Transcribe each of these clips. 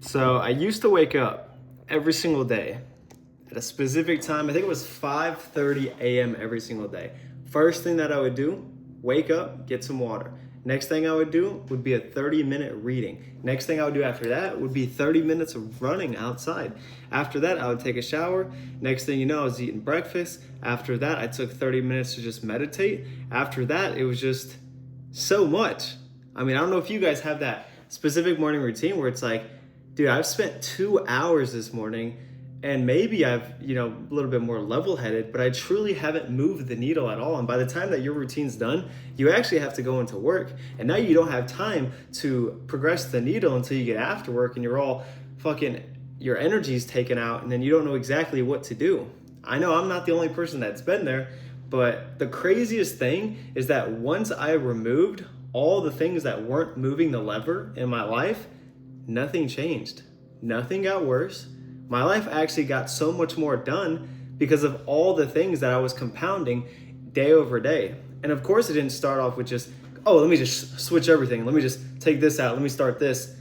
So I used to wake up every single day at a specific time. I think it was 5:30 a.m. every single day. First thing that I would do, wake up, get some water. Next thing I would do would be a 30-minute reading. Next thing I would do after that would be 30 minutes of running outside. After that, I would take a shower. Next thing you know, I was eating breakfast. After that, I took 30 minutes to just meditate. After that, it was just so much. I mean, I don't know if you guys have that specific morning routine where it's like, dude, I've spent 2 hours this morning and maybe I've, a little bit more level-headed, but I truly haven't moved the needle at all. And by the time that your routine's done, you actually have to go into work. And now you don't have time to progress the needle until you get after work and you're all your energy's taken out and then you don't know exactly what to do. I know I'm not the only person that's been there, but the craziest thing is that once I removed all the things that weren't moving the lever in my life, nothing changed. Nothing got worse. My life actually got so much more done because of all the things that I was compounding day over day. And of course, it didn't start off with just, let me just switch everything. Let me just take this out. Let me start this.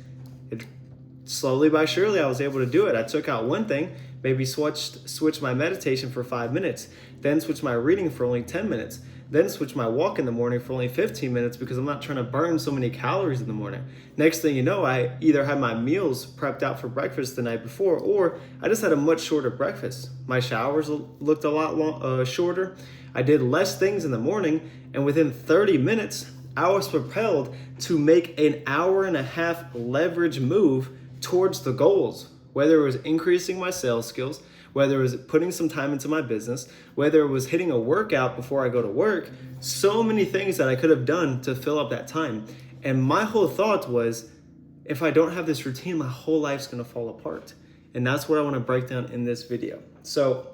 Slowly by surely, I was able to do it. I took out one thing, maybe switched my meditation for 5 minutes, then switched my reading for only 10 minutes, then switch my walk in the morning for only 15 minutes because I'm not trying to burn so many calories in the morning. Next thing you know, I either had my meals prepped out for breakfast the night before, or I just had a much shorter breakfast. My showers looked a lot shorter. I did less things in the morning, and within 30 minutes, I was propelled to make an hour and a half leverage move towards the goals, whether it was increasing my sales skills, whether it was putting some time into my business, whether it was hitting a workout before I go to work, so many things that I could have done to fill up that time. And my whole thought was, if I don't have this routine, my whole life's gonna fall apart. And that's what I wanna break down in this video. So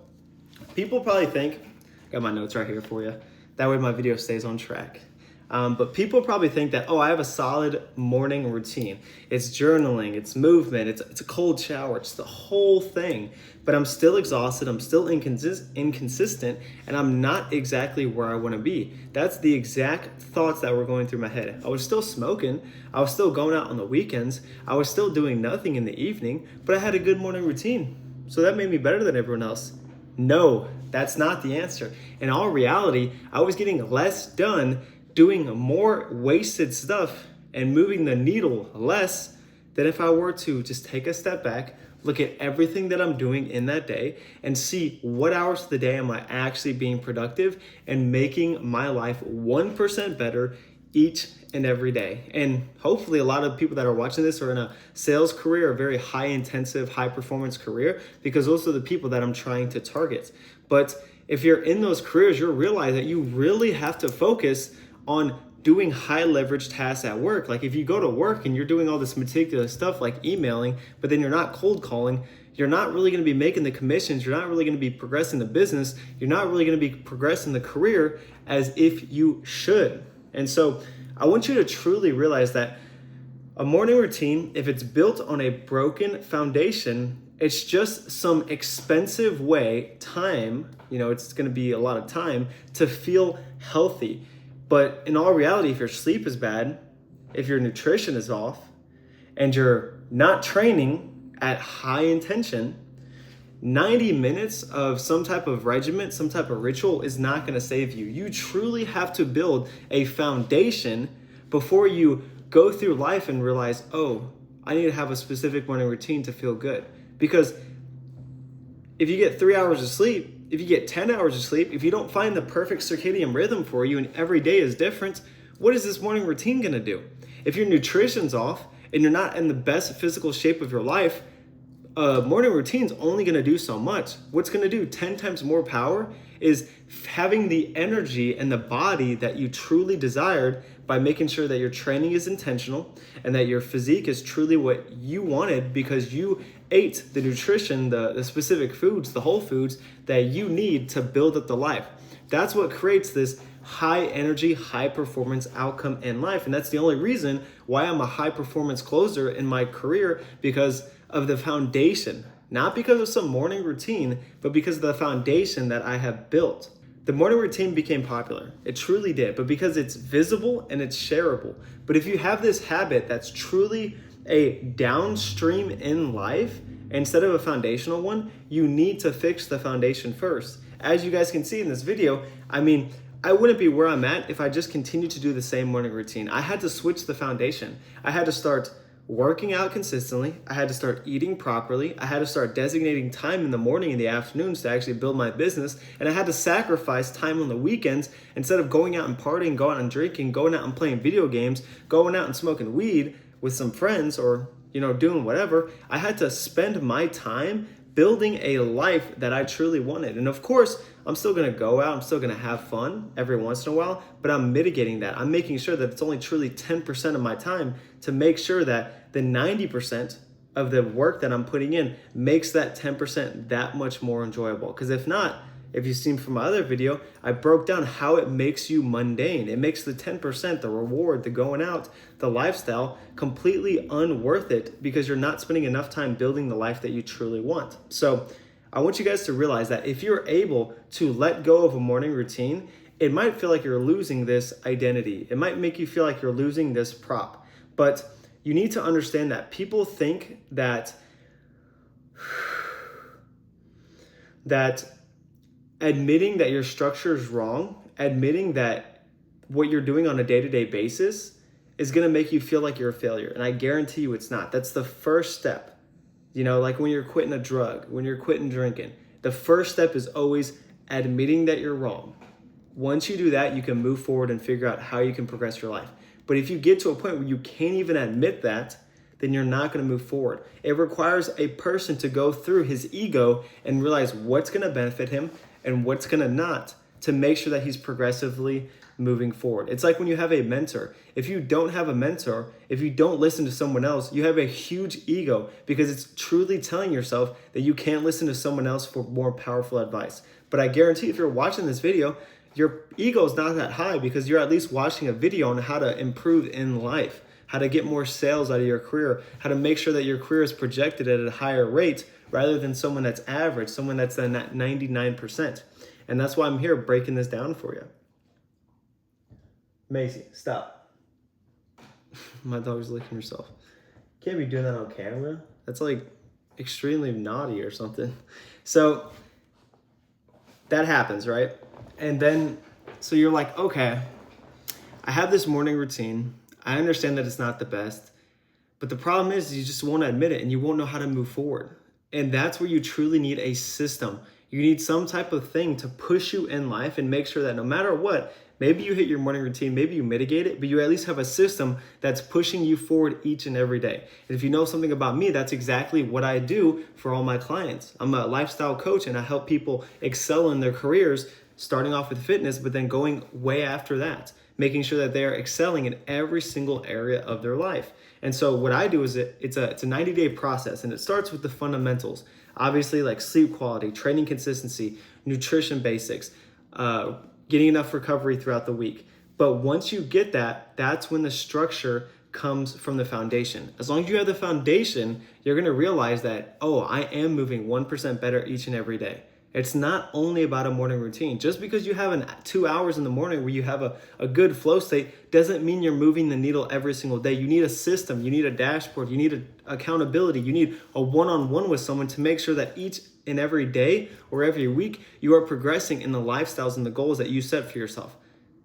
people probably think, I got my notes right here for you, that way my video stays on track. But people probably think that, I have a solid morning routine. It's journaling, it's movement, it's a cold shower, it's the whole thing. But I'm still exhausted, I'm still inconsistent, and I'm not exactly where I want to be. That's the exact thoughts that were going through my head. I was still smoking, I was still going out on the weekends, I was still doing nothing in the evening, but I had a good morning routine. So that made me better than everyone else. No, that's not the answer. In all reality, I was getting less done doing more wasted stuff and moving the needle less than if I were to just take a step back, look at everything that I'm doing in that day and see what hours of the day am I actually being productive and making my life 1% better each and every day. And hopefully a lot of people that are watching this are in a sales career, a very high intensive, high performance career, because those are the people that I'm trying to target. But if you're in those careers, you'll realize that you really have to focus on doing high leverage tasks at work. Like if you go to work and you're doing all this meticulous stuff like emailing, but then you're not cold calling, you're not really going to be making the commissions. You're not really going to be progressing the business. You're not really going to be progressing the career as if you should. And so I want you to truly realize that a morning routine, if it's built on a broken foundation, it's just some expensive time, it's going to be a lot of time to feel healthy. But in all reality, if your sleep is bad, if your nutrition is off, and you're not training at high intention, 90 minutes of some type of regimen, some type of ritual is not going to save you. You truly have to build a foundation before you go through life and realize, I need to have a specific morning routine to feel good. Because if you get 3 hours of sleep, if you get 10 hours of sleep, if you don't find the perfect circadian rhythm for you and every day is different, what is this morning routine gonna do? If your nutrition's off and you're not in the best physical shape of your life, morning routine's only gonna do so much. What's gonna do 10 times more power is having the energy and the body that you truly desired by making sure that your training is intentional and that your physique is truly what you wanted because you ate the nutrition, the specific foods, the whole foods that you need to build up the life. That's what creates this high energy, high performance outcome in life. And that's the only reason why I'm a high performance closer in my career, because of the foundation, not because of some morning routine, but because of the foundation that I have built. The morning routine became popular. It truly did, but because it's visible and it's shareable. But if you have this habit that's truly a downstream in life instead of a foundational one, you need to fix the foundation first. As you guys can see in this video, I mean, I wouldn't be where I'm at if I just continued to do the same morning routine. I had to switch the foundation. I had to start working out consistently. I had to start eating properly. I had to start designating time in the morning and the afternoons to actually build my business. And I had to sacrifice time on the weekends instead of going out and partying, going out and drinking, going out and playing video games, going out and smoking weed with some friends or, doing whatever. I had to spend my time building a life that I truly wanted. And of course, I'm still gonna go out, I'm still gonna have fun every once in a while, but I'm mitigating that. I'm making sure that it's only truly 10% of my time to make sure that the 90% of the work that I'm putting in makes that 10% that much more enjoyable. Because if not, if you've seen from my other video, I broke down how it makes you mundane. It makes the 10%, the reward, the going out, the lifestyle, completely unworth it because you're not spending enough time building the life that you truly want. So I want you guys to realize that if you're able to let go of a morning routine, it might feel like you're losing this identity. It might make you feel like you're losing this prop. But you need to understand that people think that admitting that your structure is wrong, admitting that what you're doing on a day-to-day basis is going to make you feel like you're a failure. And I guarantee you it's not. That's the first step. Like when you're quitting a drug, when you're quitting drinking, the first step is always admitting that you're wrong. Once you do that, you can move forward and figure out how you can progress your life. But if you get to a point where you can't even admit that, then you're not going to move forward. It requires a person to go through his ego and realize what's going to benefit him and what's going to not, to make sure that he's progressively moving forward. It's like when you have a mentor. If you don't have a mentor, if you don't listen to someone else, you have a huge ego because it's truly telling yourself that you can't listen to someone else for more powerful advice. But I guarantee if you're watching this video, your ego is not that high because you're at least watching a video on how to improve in life, how to get more sales out of your career, how to make sure that your career is projected at a higher rate rather than someone that's average, someone that's at 99%. And that's why I'm here breaking this down for you. Macy, stop. My dog's licking herself. Can't be doing that on camera. That's like extremely naughty or something. So that happens, right? And then, so you're like, okay, I have this morning routine. I understand that it's not the best, but the problem is you just won't admit it and you won't know how to move forward. And that's where you truly need a system. You need some type of thing to push you in life and make sure that no matter what, maybe you hit your morning routine, maybe you mitigate it, but you at least have a system that's pushing you forward each and every day. And if you know something about me, that's exactly what I do for all my clients. I'm a lifestyle coach and I help people excel in their careers, starting off with fitness, but then going way after that, making sure that they're excelling in every single area of their life. And so what I do is it's a 90-day process, and it starts with the fundamentals. Obviously, like sleep quality, training consistency, nutrition basics, getting enough recovery throughout the week. But once you get that, that's when the structure comes from the foundation. As long as you have the foundation, you're going to realize that, oh, I am moving 1% better each and every day. It's not only about a morning routine. Just because you have 2 hours in the morning where you have a good flow state doesn't mean you're moving the needle every single day. You need a system, you need a dashboard, you need accountability, you need a one-on-one with someone to make sure that each and every day or every week you are progressing in the lifestyles and the goals that you set for yourself.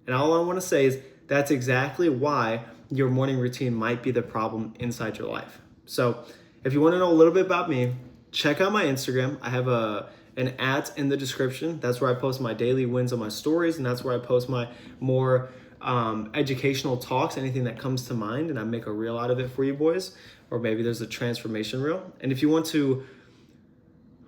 And all I want to say is that's exactly why your morning routine might be the problem inside your life. So if you want to know a little bit about me, check out my Instagram. I have an @ in the description. That's where I post my daily wins on my stories, and that's where I post my more educational talks, anything that comes to mind, and I make a reel out of it for you boys, or maybe there's a transformation reel. And if you want to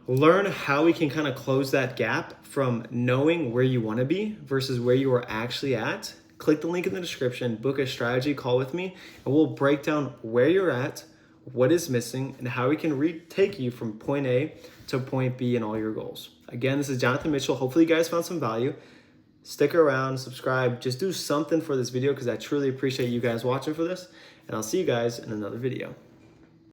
learn how we can kind of close that gap from knowing where you want to be versus where you are actually at, click the link in the description, book a strategy call with me, and we'll break down where you're at, what is missing, and how we can take you from point A to point B in all your goals. Again, this is Jonathan Mitchell. Hopefully you guys found some value. Stick around, subscribe, just do something for this video because I truly appreciate you guys watching for this, and I'll see you guys in another video.